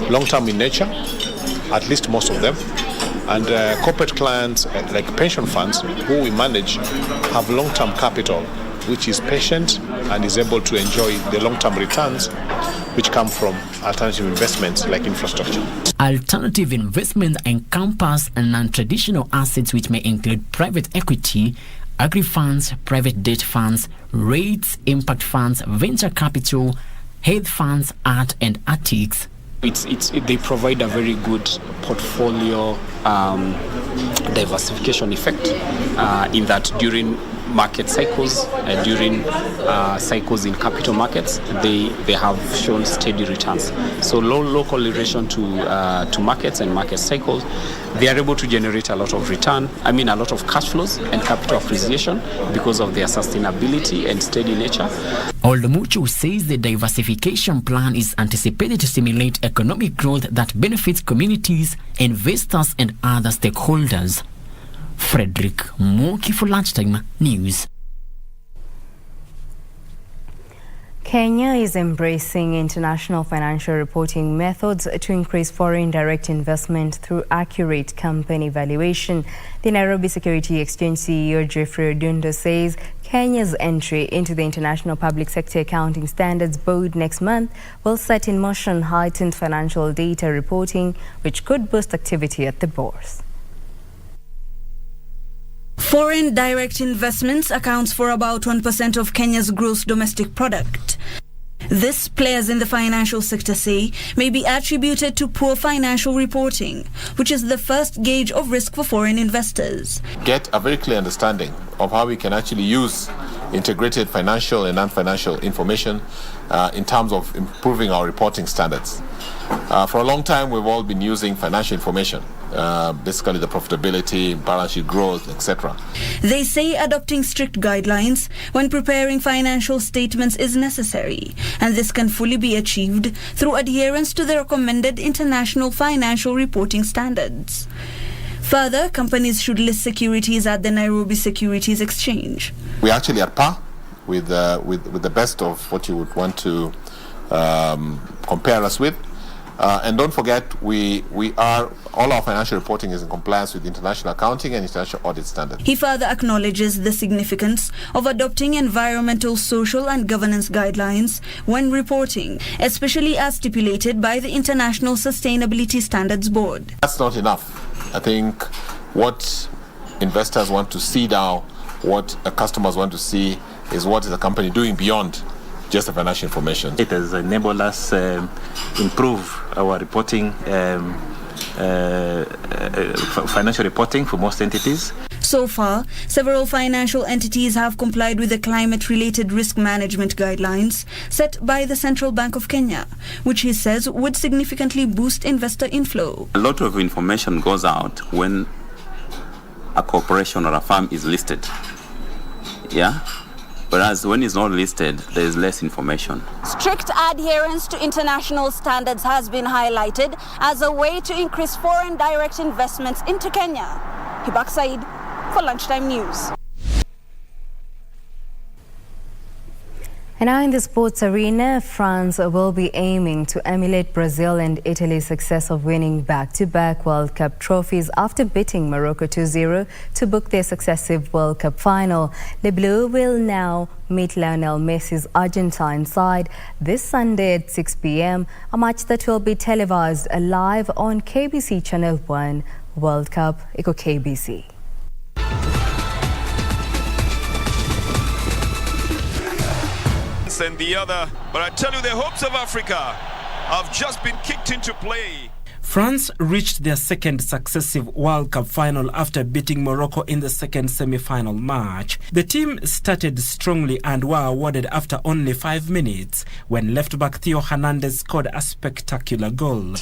long-term in nature, at least most of them. And corporate clients like pension funds who we manage have long-term capital, which is patient and is able to enjoy the long-term returns which come from alternative investments like infrastructure. Alternative investments encompass non-traditional assets which may include private equity, agri-funds, private debt funds, REITs, impact funds, venture capital, health funds, art and antiques. They provide a very good portfolio diversification effect in that during market cycles, during cycles in capital markets, they have shown steady returns. So low correlation to markets and market cycles, they are able to generate a lot of return, a lot of cash flows and capital appreciation because of their sustainability and steady nature. Oldomuchu says the diversification plan is anticipated to stimulate economic growth that benefits communities, investors and other stakeholders. Frederick Moki for Lunchtime News. Kenya is embracing international financial reporting methods to increase foreign direct investment through accurate company valuation. The Nairobi Security Exchange CEO Jeffrey Odundo says Kenya's entry into the International Public Sector Accounting Standards Board next month will set in motion heightened financial data reporting, which could boost activity at the boards. Foreign direct investments accounts for about 1% of Kenya's gross domestic product. This, players in the financial sector say, may be attributed to poor financial reporting, which is the first gauge of risk for foreign investors. Get a very clear understanding of how we can actually use integrated financial and non-financial information in terms of improving our reporting standards. For a long time, we've all been using financial information, basically the profitability, balance sheet growth, etc. They say adopting strict guidelines when preparing financial statements is necessary, and this can fully be achieved through adherence to the recommended international financial reporting standards. Further, companies should list securities at the Nairobi Securities Exchange. We actually are at par with the best of what you would want to compare us with. And don't forget, all our financial reporting is in compliance with international accounting and international audit standards. He further acknowledges the significance of adopting environmental, social and governance guidelines when reporting, especially as stipulated by the International Sustainability Standards Board. That's not enough. I think what investors want to see now, what customers want to see, is what is the company doing beyond just the financial information. It has enabled us improve our reporting, financial reporting for most entities. So far, several financial entities have complied with the climate-related risk management guidelines set by the Central Bank of Kenya, which he says would significantly boost investor inflow. A lot of information goes out when a corporation or a firm is listed. Yeah? Whereas when it's not listed, there is less information. Strict adherence to international standards has been highlighted as a way to increase foreign direct investments into Kenya. Hibak Said for Lunchtime News. And now in the sports arena, France will be aiming to emulate Brazil and Italy's success of winning back-to-back World Cup trophies after beating Morocco 2-0 to book their successive World Cup final. The Blue will now meet Lionel Messi's Argentine side this Sunday at 6 p.m, a match that will be televised live on KBC Channel 1 World Cup Eco KBC. And the other, but I tell you, the hopes of Africa have just been kicked into play. France reached their second successive World Cup final after beating Morocco in the second semi-final match. The team started strongly and were awarded after only 5 minutes when left-back Theo Hernandez scored a spectacular goal.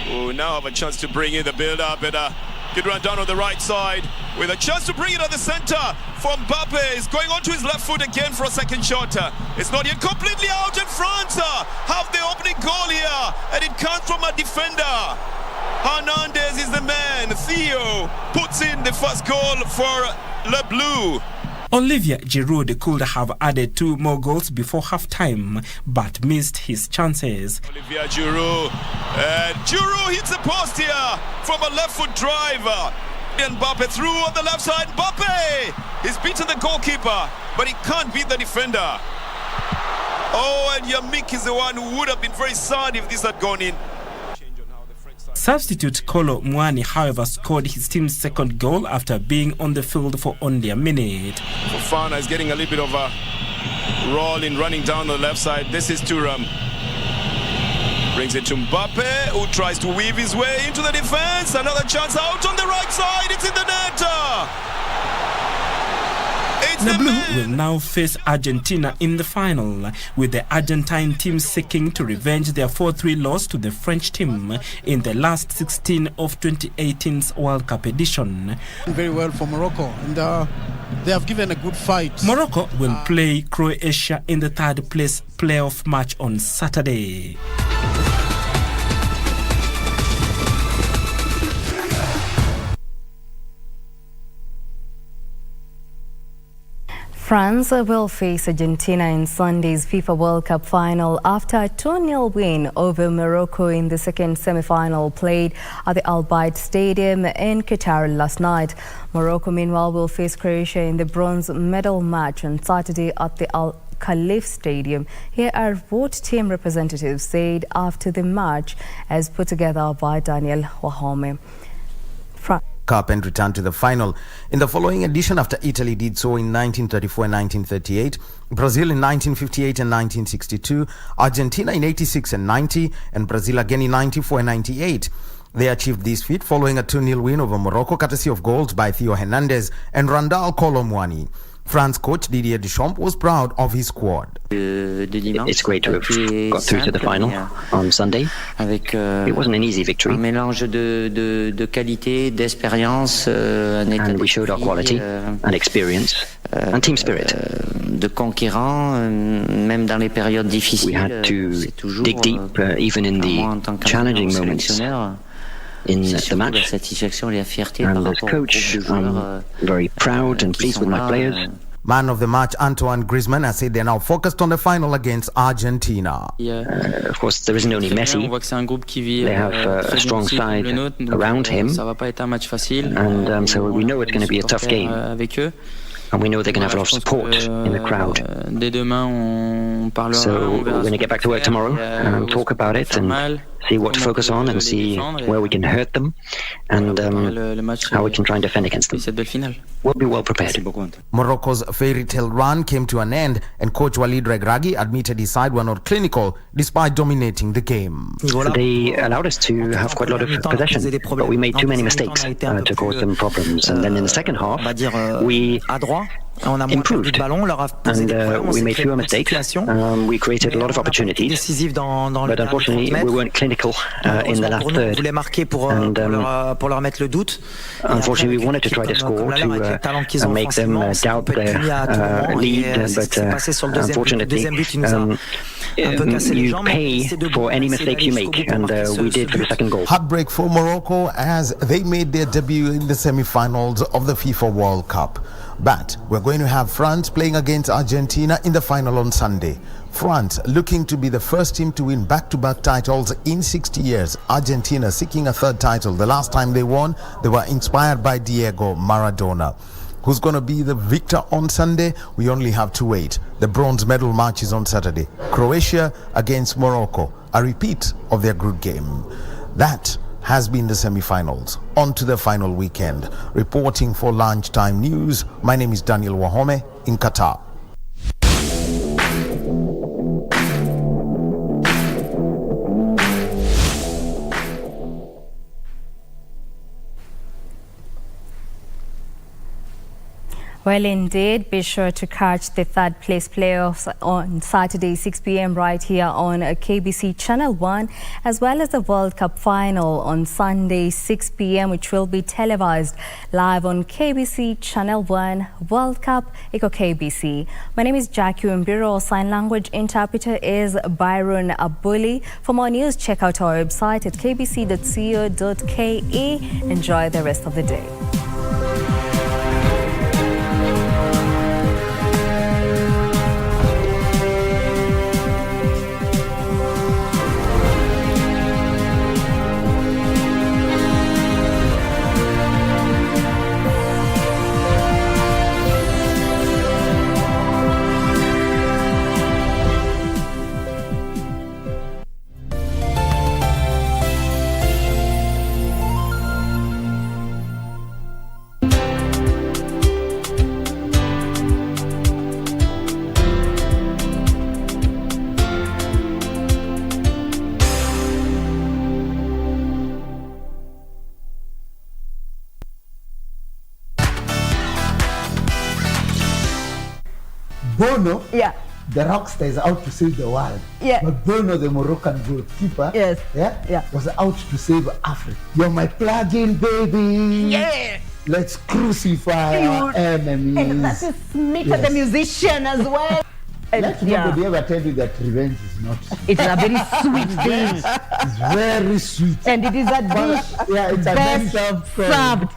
Oh, now have a chance to bring in the build-up and good run down on the right side with a chance to bring it at the center from Mbappe. Is going on to his left foot again for a second shot. It's not yet completely out, and France have the opening goal here, and it comes from a defender. Hernandez is the man. Theo puts in the first goal for Le Bleu. Olivier Giroud could have added 2 more goals before half-time, but missed his chances. Olivier Giroud, and Giroud hits the post here from a left-foot drive. And Mbappe through on the left side. Mbappe! He's beaten the goalkeeper, but he can't beat the defender. Oh, and Yamik is the one who would have been very sad if this had gone in. Substitute Kolo Muani, however, scored his team's second goal after being on the field for only a minute. Fofana is getting a little bit of a roll in running down the left side. This is Thuram. Brings it to Mbappe, who tries to weave his way into the defense. Another chance out on the right side. It's in the net. The Blue will now face Argentina in the final, with the Argentine team seeking to revenge their 4-3 loss to the French team in the last 16 of 2018's World Cup edition. Very well for Morocco, and they have given a good fight. Morocco will play Croatia in the third place playoff match on Saturday. France will face Argentina in Sunday's FIFA World Cup final after a 2-0 win over Morocco in the second semi-final played at the Al Bayt Stadium in Qatar last night. Morocco, meanwhile, will face Croatia in the bronze medal match on Saturday at the Al Khalif Stadium. Here are what team representatives said after the match, as put together by Daniel Wahome. Cup and returned to the final in the following edition after Italy did so in 1934 and 1938, Brazil in 1958 and 1962, Argentina in 86 and 90, and Brazil again in 94 and 98. They achieved this feat following a 2-0 win over Morocco, courtesy of goals by Theo Hernandez and Randall Colomwani. France coach Didier Deschamps was proud of his squad. It's great to have got through to the final on Sunday. It wasn't an easy victory. And we showed our quality and experience and team spirit. We had to dig deep even in the challenging moments in the match, and as coach I'm very proud and pleased with my players. Man of the match Antoine Griezmann has said they're now focused on the final against Argentina. Of course, there isn't only Messi. They have a strong side around him, and so we know it's going to be a tough game. And we know they're going to have a lot of support in the crowd. So we're going to get back to work tomorrow and talk about it and see what to focus on and see where we can hurt them and how we can try and defend against them. We'll be well prepared. Morocco's fairy tale run came to an end, and coach Walid Regragui admitted his side were not clinical despite dominating the game. They allowed us to have quite a lot of possession, but we made too many mistakes to cause them problems. And then in the second half, we improved, and we made fewer mistakes. We created a lot of opportunities, but unfortunately we weren't clinical in the last third. And unfortunately we wanted to try to score to make them doubt their lead, but unfortunately you pay for any mistakes you make, and we did for the second goal. Heartbreak for Morocco as they made their debut in the semi-finals of the FIFA World Cup. But we're going to have France playing against Argentina in the final on Sunday. France looking to be the first team to win back-to-back titles in 60 years. Argentina seeking a third title. The last time they won, they were inspired by Diego Maradona. Who's going to be the victor on Sunday? We only have to wait. The bronze medal match is on Saturday. Croatia against Morocco, a repeat of their group game. That has been the semi-finals. On to the final weekend. Reporting for Lunchtime News, my name is Daniel Wahome in Qatar. Well, indeed, be sure to catch the third place playoffs on Saturday 6 p.m. right here on KBC Channel 1, as well as the World Cup final on Sunday 6 p.m. which will be televised live on KBC Channel 1 World Cup Eco KBC. My name is Jacky. Wambiru. Sign language interpreter is Byron Abuli. For more news, check out our website at kbc.co.ke. Enjoy the rest of the day. Bono, the rock star, is out to save the world. But Bono, the Moroccan goalkeeper, was out to save Africa. You're my plug-in, baby. Yeah. Let's crucify our enemies. And that is Smith, the musician, as well. Let nobody ever tell you that revenge is not. It's a very sweet thing. It's very sweet. And it is a dish it's a best served.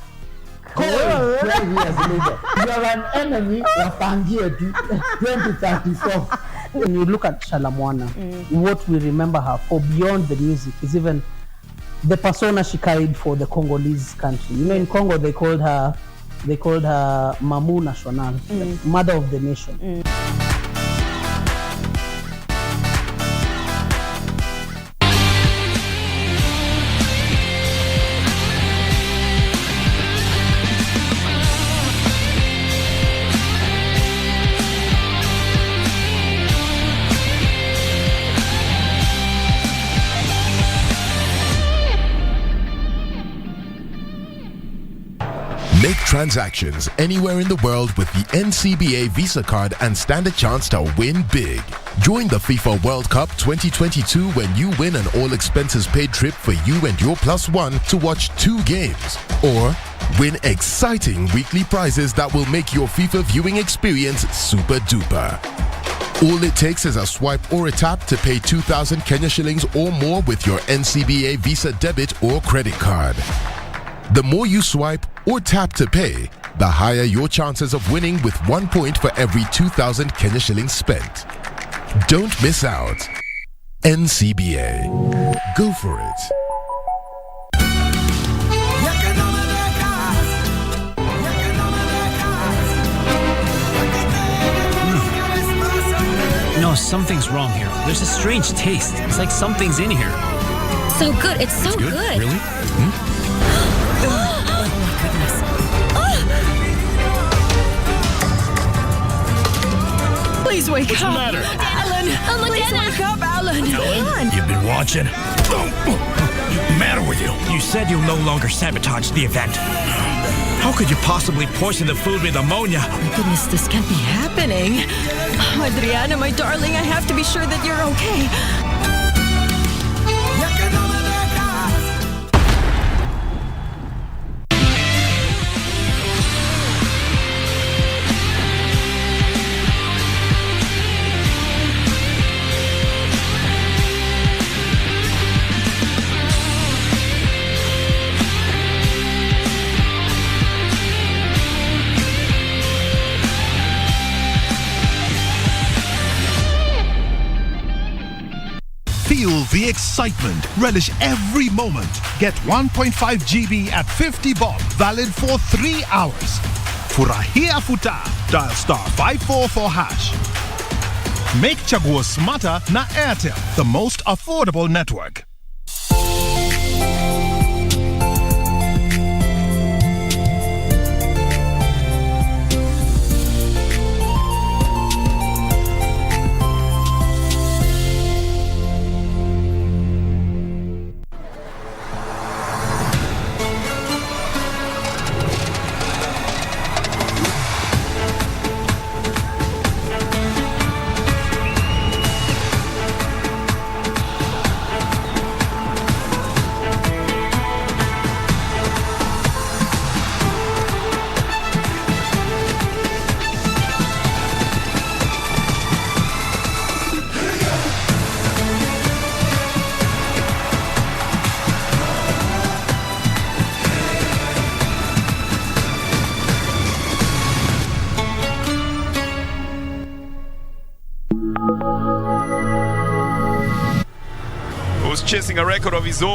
Cold 12 years later. You are an enemy, wapangie tu 2034. When you look at Shalamwana, what we remember her for beyond the music is even the persona she carried for the Congolese country. You know, in Congo they called her Mamu National, mother of the nation. Make transactions anywhere in the world with the NCBA Visa card and stand a chance to win big. Join the FIFA World Cup 2022 when you win an all-expenses-paid trip for you and your +1 to watch 2 games. Or win exciting weekly prizes that will make your FIFA viewing experience super duper. All it takes is a swipe or a tap to pay 2,000 Kenya shillings or more with your NCBA Visa debit or credit card. The more you swipe or tap to pay, the higher your chances of winning with 1 point for every 2,000 Kenya shillings spent. Don't miss out. NCBA. Go for it. No, something's wrong here. There's a strange taste. It's like something's in here. So good. It's so good. Really? Please wake What's up. the matter? Alan! Please wake up, Alan! Alan? You've been watching? What's the matter with you? You said you'll no longer sabotage the event. How could you possibly poison the food with ammonia? Oh my goodness, this can't be happening. Adriana, my darling, I have to be sure that you're okay. Feel the excitement. Relish every moment. Get 1.5 GB at 50 bob. Valid for 3 hours. Furahia futa. Dial *544 hash. Make chaguo smarter na Airtel, the most affordable network. Chasing a record of his own.